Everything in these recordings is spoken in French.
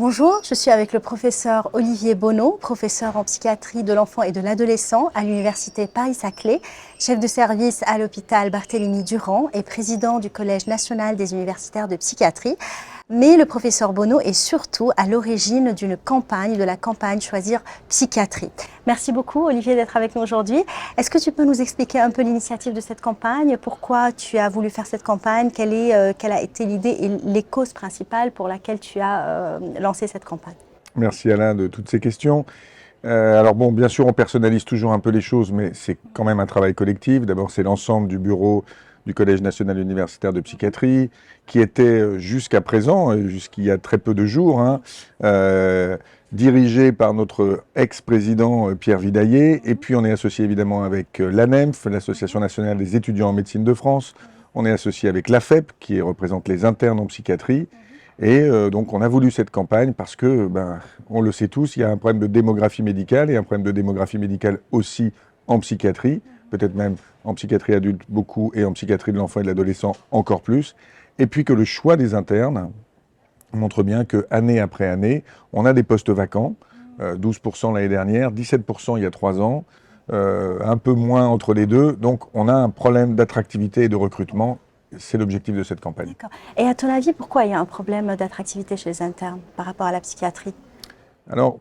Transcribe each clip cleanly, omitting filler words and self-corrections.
Bonjour, je suis avec le professeur Olivier Bonneau, professeur en psychiatrie de l'enfant et de l'adolescent à l'université Paris-Saclay, chef de service à l'hôpital Barthélemy-Durand et président du Collège national des universitaires de psychiatrie. Mais le professeur Bonneau est surtout à l'origine d'une campagne, de la campagne Choisir Psychiatrie. Merci beaucoup Olivier d'être avec nous aujourd'hui. Est-ce que tu peux nous expliquer un peu l'initiative de cette campagne? Pourquoi tu as voulu faire cette campagne? Quelle a été l'idée et les causes principales pour lesquelles tu as lancé cette campagne? Merci Alain de toutes ces questions. Alors bon, bien sûr, on personnalise toujours un peu les choses, mais c'est quand même un travail collectif. D'abord, c'est l'ensemble du bureau du Collège national universitaire de psychiatrie, qui était jusqu'à présent, jusqu'il y a très peu de jours, dirigé par notre ex-président Pierre Vidaillet. Et puis on est associé évidemment avec l'ANEMF, l'Association nationale des étudiants en médecine de France. On est associé avec l'AFEP, qui représente les internes en psychiatrie. Et donc on a voulu cette campagne parce que, on le sait tous, il y a un problème de démographie médicale et un problème de démographie médicale aussi en psychiatrie, peut-être même en psychiatrie adulte beaucoup et en psychiatrie de l'enfant et de l'adolescent encore plus. Et puis que le choix des internes montre bien que année après année, on a des postes vacants, 12% l'année dernière, 17% il y a 3 ans, un peu moins entre les deux. Donc on a un problème d'attractivité et de recrutement. C'est l'objectif de cette campagne. D'accord. Et à ton avis, pourquoi il y a un problème d'attractivité chez les internes par rapport à la psychiatrie? Alors,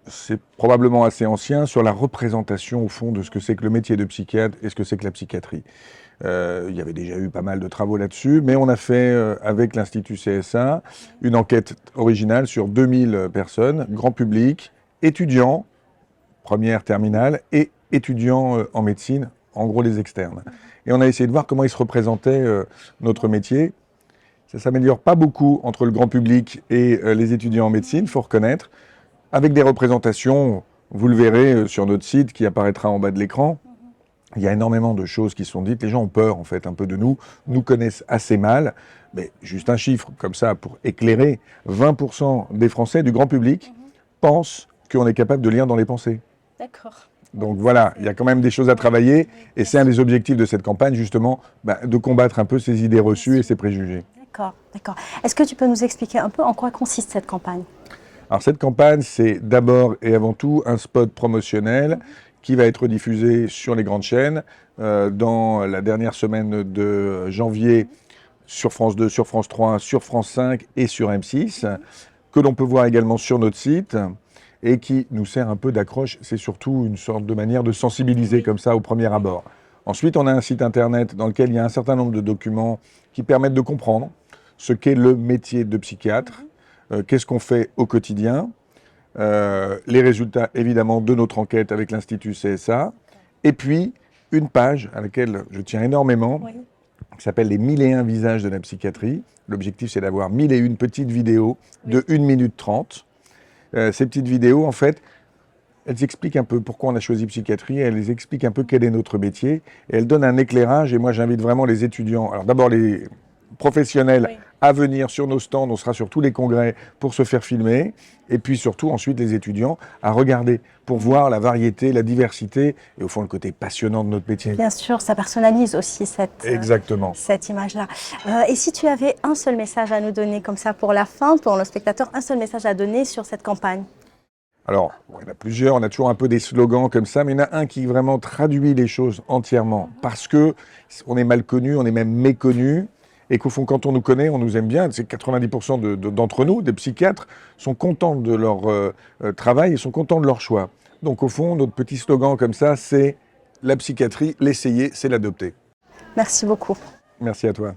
c'est probablement assez ancien sur la représentation, au fond, de ce que c'est que le métier de psychiatre et ce que c'est que la psychiatrie. Il y avait déjà eu pas mal de travaux là-dessus, mais on a fait, avec l'Institut CSA, une enquête originale sur 2000 personnes, grand public, étudiants, première, terminale, et étudiants en médecine, en gros les externes. Et on a essayé de voir comment il se représentait notre métier. Ça ne s'améliore pas beaucoup entre le grand public et les étudiants en médecine, il faut reconnaître, avec des représentations, vous le verrez sur notre site qui apparaîtra en bas de l'écran. Il y a énormément de choses qui sont dites. Les gens ont peur, en fait, un peu de nous connaissent assez mal. Mais juste un chiffre, comme ça, pour éclairer, 20% des Français, du grand public, pensent qu'on est capable de lire dans les pensées. D'accord. Donc voilà, il y a quand même des choses à travailler et c'est un des objectifs de cette campagne, justement, de combattre un peu ces idées reçues et ces préjugés. D'accord, d'accord. Est-ce que tu peux nous expliquer un peu en quoi consiste cette campagne? Alors cette campagne, c'est d'abord et avant tout un spot promotionnel qui va être diffusé sur les grandes chaînes dans la dernière semaine de janvier sur France 2, sur France 3, sur France 5 et sur M6, que l'on peut voir également sur notre site, et qui nous sert un peu d'accroche. C'est surtout une sorte de manière de sensibiliser comme ça au premier abord. Ensuite, on a un site internet dans lequel il y a un certain nombre de documents qui permettent de comprendre ce qu'est le métier de psychiatre, qu'est-ce qu'on fait au quotidien, les résultats évidemment de notre enquête avec l'Institut CSA, et puis une page à laquelle je tiens énormément, qui s'appelle les 1001 visages de la psychiatrie. L'objectif, c'est d'avoir 1001 petites vidéos de 1 minute 30. Ces petites vidéos, en fait, elles expliquent un peu pourquoi on a choisi psychiatrie, elles expliquent un peu quel est notre métier, et elles donnent un éclairage, et moi j'invite vraiment les étudiants, alors d'abord les professionnels à venir sur nos stands, on sera sur tous les congrès pour se faire filmer, et puis surtout ensuite les étudiants à regarder pour voir la variété, la diversité, et au fond le côté passionnant de notre métier. Bien sûr, ça personnalise aussi Exactement. cette image-là. Et si tu avais un seul message à nous donner comme ça pour la fin, pour le spectateur, un seul message à donner sur cette campagne? Alors, il y en a plusieurs, on a toujours un peu des slogans comme ça, mais il y en a un qui vraiment traduit les choses entièrement, parce que on est mal connu, on est même méconnu, et qu'au fond, quand on nous connaît, on nous aime bien. C'est 90% d'entre nous, des psychiatres, sont contents de leur travail et sont contents de leur choix. Donc au fond, notre petit slogan comme ça, c'est la psychiatrie, l'essayer, c'est l'adopter. Merci beaucoup. Merci à toi.